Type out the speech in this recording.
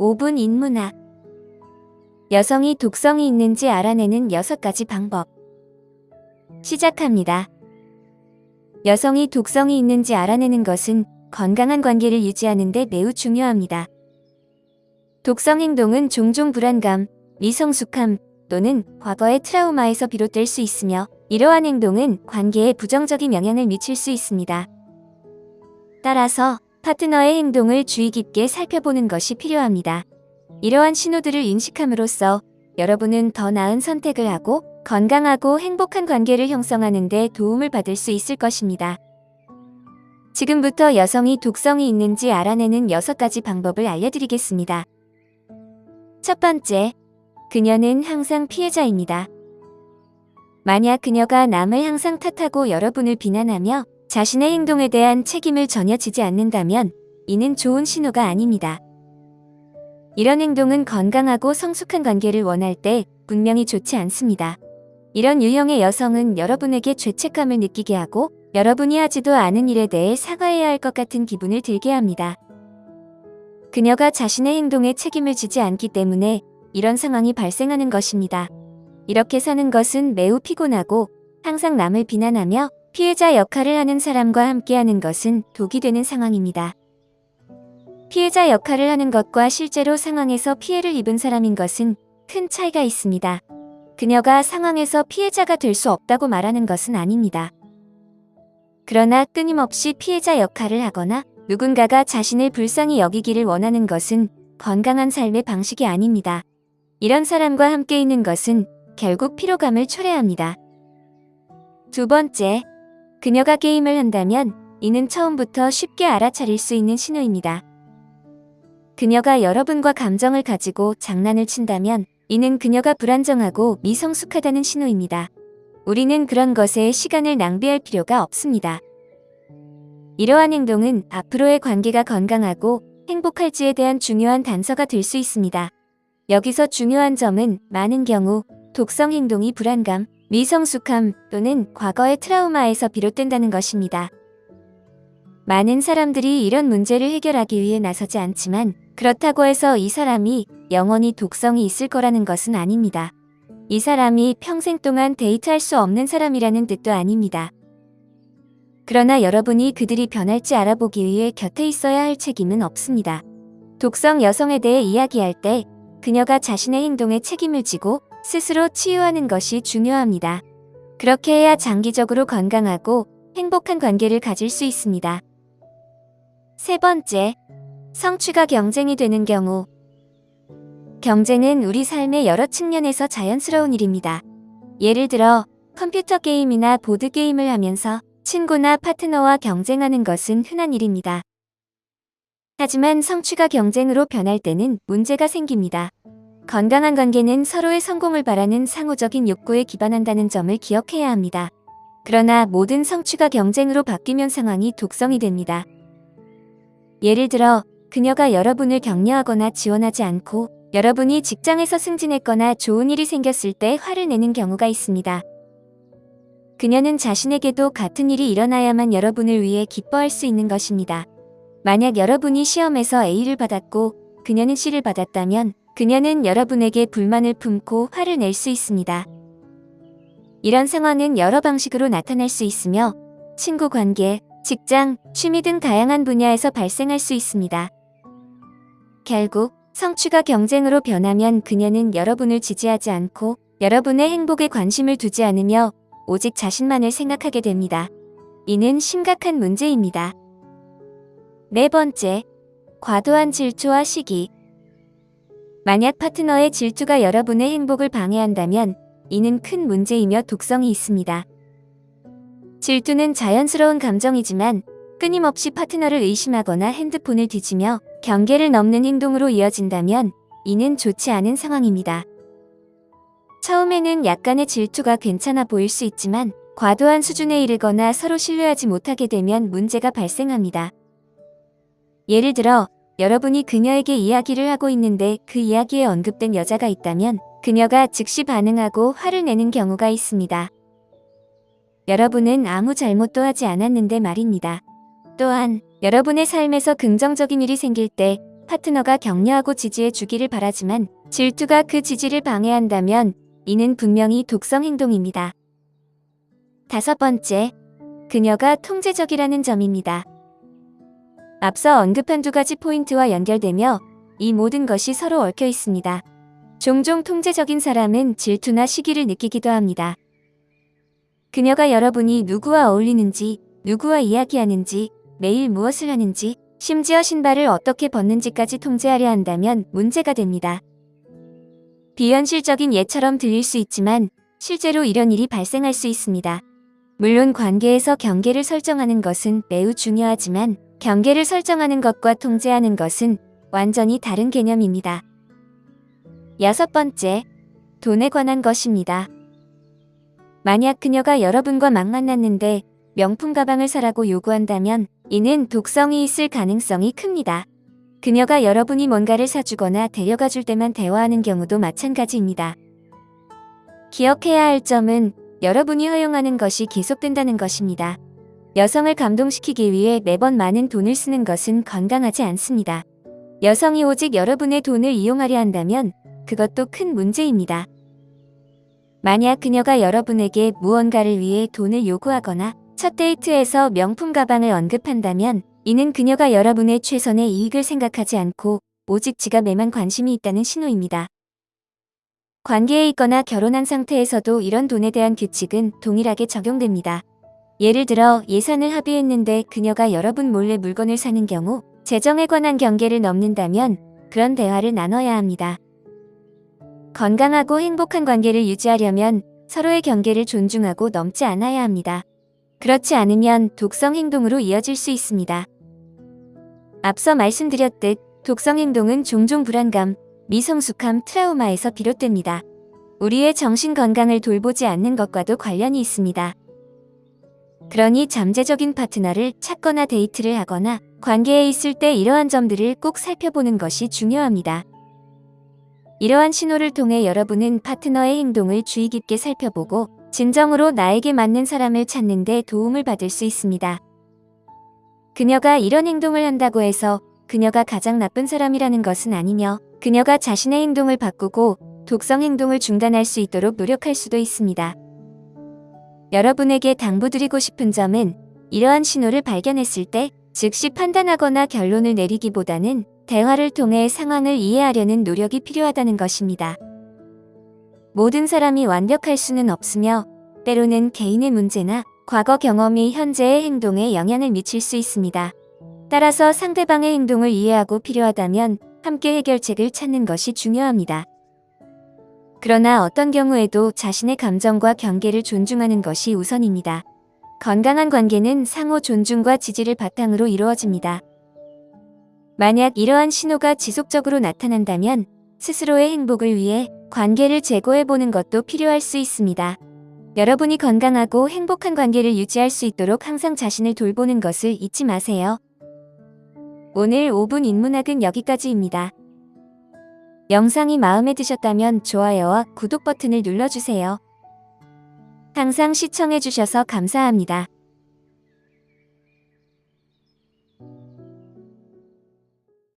5분 인문학. 여성이 독성이 있는지 알아내는 6가지 방법. 시작합니다. 여성이 독성이 있는지 알아내는 것은 건강한 관계를 유지하는 데 매우 중요합니다. 독성 행동은 종종 불안감, 미성숙함 또는 과거의 트라우마에서 비롯될 수 있으며, 이러한 행동은 관계에 부정적인 영향을 미칠 수 있습니다. 따라서 파트너의 행동을 주의 깊게 살펴보는 것이 필요합니다. 이러한 신호들을 인식함으로써 여러분은 더 나은 선택을 하고 건강하고 행복한 관계를 형성하는 데 도움을 받을 수 있을 것입니다. 지금부터 여성이 독성이 있는지 알아내는 6가지 방법을 알려드리겠습니다. 첫 번째, 그녀는 항상 피해자입니다. 만약 그녀가 남을 항상 탓하고 여러분을 비난하며 자신의 행동에 대한 책임을 전혀 지지 않는다면 이는 좋은 신호가 아닙니다. 이런 행동은 건강하고 성숙한 관계를 원할 때 분명히 좋지 않습니다. 이런 유형의 여성은 여러분에게 죄책감을 느끼게 하고 여러분이 하지도 않은 일에 대해 사과해야 할 것 같은 기분을 들게 합니다. 그녀가 자신의 행동에 책임을 지지 않기 때문에 이런 상황이 발생하는 것입니다. 이렇게 사는 것은 매우 피곤하고, 항상 남을 비난하며 피해자 역할을 하는 사람과 함께하는 것은 독이 되는 상황입니다. 피해자 역할을 하는 것과 실제로 상황에서 피해를 입은 사람인 것은 큰 차이가 있습니다. 그녀가 상황에서 피해자가 될 수 없다고 말하는 것은 아닙니다. 그러나 끊임없이 피해자 역할을 하거나 누군가가 자신을 불쌍히 여기기를 원하는 것은 건강한 삶의 방식이 아닙니다. 이런 사람과 함께 있는 것은 결국 피로감을 초래합니다. 두 번째, 그녀가 게임을 한다면 이는 처음부터 쉽게 알아차릴 수 있는 신호입니다. 그녀가 여러분과 감정을 가지고 장난을 친다면 이는 그녀가 불안정하고 미성숙하다는 신호입니다. 우리는 그런 것에 시간을 낭비할 필요가 없습니다. 이러한 행동은 앞으로의 관계가 건강하고 행복할지에 대한 중요한 단서가 될 수 있습니다. 여기서 중요한 점은 많은 경우 독성 행동이 불안감, 미성숙함 또는 과거의 트라우마에서 비롯된다는 것입니다. 많은 사람들이 이런 문제를 해결하기 위해 나서지 않지만, 그렇다고 해서 이 사람이 영원히 독성이 있을 거라는 것은 아닙니다. 이 사람이 평생 동안 데이트할 수 없는 사람이라는 뜻도 아닙니다. 그러나 여러분이 그들이 변할지 알아보기 위해 곁에 있어야 할 책임은 없습니다. 독성 여성에 대해 이야기할 때 그녀가 자신의 행동에 책임을 지고 스스로 치유하는 것이 중요합니다. 그렇게 해야 장기적으로 건강하고 행복한 관계를 가질 수 있습니다. 세 번째, 성취가 경쟁이 되는 경우. 경쟁은 우리 삶의 여러 측면에서 자연스러운 일입니다. 예를 들어 컴퓨터 게임이나 보드게임을 하면서 친구나 파트너와 경쟁하는 것은 흔한 일입니다. 하지만 성취가 경쟁으로 변할 때는 문제가 생깁니다. 건강한 관계는 서로의 성공을 바라는 상호적인 욕구에 기반한다는 점을 기억해야 합니다. 그러나 모든 성취가 경쟁으로 바뀌면 상황이 독성이 됩니다. 예를 들어 그녀가 여러분을 격려하거나 지원하지 않고 여러분이 직장에서 승진했거나 좋은 일이 생겼을 때 화를 내는 경우가 있습니다. 그녀는 자신에게도 같은 일이 일어나야만 여러분을 위해 기뻐할 수 있는 것입니다. 만약 여러분이 시험에서 A를 받았고 그녀는 C를 받았다면 그녀는 여러분에게 불만을 품고 화를 낼 수 있습니다. 이런 상황은 여러 방식으로 나타날 수 있으며 친구 관계, 직장, 취미 등 다양한 분야에서 발생할 수 있습니다. 결국 성취가 경쟁으로 변하면 그녀는 여러분을 지지하지 않고 여러분의 행복에 관심을 두지 않으며 오직 자신만을 생각하게 됩니다. 이는 심각한 문제입니다. 네 번째, 과도한 질투와 시기. 만약 파트너의 질투가 여러분의 행복을 방해한다면 이는 큰 문제이며 독성이 있습니다. 질투는 자연스러운 감정이지만 끊임없이 파트너를 의심하거나 핸드폰을 뒤지며 경계를 넘는 행동으로 이어진다면 이는 좋지 않은 상황입니다. 처음에는 약간의 질투가 괜찮아 보일 수 있지만 과도한 수준에 이르거나 서로 신뢰하지 못하게 되면 문제가 발생합니다. 예를 들어 여러분이 그녀에게 이야기를 하고 있는데 그 이야기에 언급된 여자가 있다면 그녀가 즉시 반응하고 화를 내는 경우가 있습니다. 여러분은 아무 잘못도 하지 않았는데 말입니다. 또한 여러분의 삶에서 긍정적인 일이 생길 때 파트너가 격려하고 지지해 주기를 바라지만 질투가 그 지지를 방해한다면 이는 분명히 독성 행동입니다. 5번째, 그녀가 통제적이라는 점입니다. 앞서 언급한 두 가지 포인트와 연결되며 이 모든 것이 서로 얽혀 있습니다. 종종 통제적인 사람은 질투나 시기를 느끼기도 합니다. 그녀가 여러분이 누구와 어울리는지, 누구와 이야기하는지, 매일 무엇을 하는지, 심지어 신발을 어떻게 벗는지까지 통제하려 한다면 문제가 됩니다. 비현실적인 예처럼 들릴 수 있지만 실제로 이런 일이 발생할 수 있습니다. 물론 관계에서 경계를 설정하는 것은 매우 중요하지만 경계를 설정하는 것과 통제하는 것은 완전히 다른 개념입니다. 6번째, 돈에 관한 것입니다. 만약 그녀가 여러분과 막 만났는데 명품 가방을 사라고 요구한다면 이는 독성이 있을 가능성이 큽니다. 그녀가 여러분이 뭔가를 사주거나 데려가 줄 때만 대화하는 경우도 마찬가지입니다. 기억해야 할 점은 여러분이 허용하는 것이 계속된다는 것입니다. 여성을 감동시키기 위해 매번 많은 돈을 쓰는 것은 건강하지 않습니다. 여성이 오직 여러분의 돈을 이용하려 한다면 그것도 큰 문제입니다. 만약 그녀가 여러분에게 무언가를 위해 돈을 요구하거나 첫 데이트에서 명품 가방을 언급한다면 이는 그녀가 여러분의 최선의 이익을 생각하지 않고 오직 지갑에만 관심이 있다는 신호입니다. 관계에 있거나 결혼한 상태에서도 이런 돈에 대한 규칙은 동일하게 적용됩니다. 예를 들어 예산을 합의했는데 그녀가 여러분 몰래 물건을 사는 경우 재정에 관한 경계를 넘는다면 그런 대화를 나눠야 합니다. 건강하고 행복한 관계를 유지하려면 서로의 경계를 존중하고 넘지 않아야 합니다. 그렇지 않으면 독성 행동으로 이어질 수 있습니다. 앞서 말씀드렸듯 독성 행동은 종종 불안감, 미성숙함, 트라우마에서 비롯됩니다. 우리의 정신 건강을 돌보지 않는 것과도 관련이 있습니다. 그러니 잠재적인 파트너를 찾거나 데이트를 하거나 관계에 있을 때 이러한 점들을 꼭 살펴보는 것이 중요합니다. 이러한 신호를 통해 여러분은 파트너의 행동을 주의 깊게 살펴보고 진정으로 나에게 맞는 사람을 찾는 데 도움을 받을 수 있습니다. 그녀가 이런 행동을 한다고 해서 그녀가 가장 나쁜 사람이라는 것은 아니며 그녀가 자신의 행동을 바꾸고 독성 행동을 중단할 수 있도록 노력할 수도 있습니다. 여러분에게 당부드리고 싶은 점은 이러한 신호를 발견했을 때 즉시 판단하거나 결론을 내리기보다는 대화를 통해 상황을 이해하려는 노력이 필요하다는 것입니다. 모든 사람이 완벽할 수는 없으며 때로는 개인의 문제나 과거 경험이 현재의 행동에 영향을 미칠 수 있습니다. 따라서 상대방의 행동을 이해하고 필요하다면 함께 해결책을 찾는 것이 중요합니다. 그러나 어떤 경우에도 자신의 감정과 경계를 존중하는 것이 우선입니다. 건강한 관계는 상호 존중과 지지를 바탕으로 이루어집니다. 만약 이러한 신호가 지속적으로 나타난다면 스스로의 행복을 위해 관계를 재고해보는 것도 필요할 수 있습니다. 여러분이 건강하고 행복한 관계를 유지할 수 있도록 항상 자신을 돌보는 것을 잊지 마세요. 오늘 5분 인문학은 여기까지입니다. 영상이 마음에 드셨다면 좋아요와 구독 버튼을 눌러주세요. 항상 시청해주셔서 감사합니다.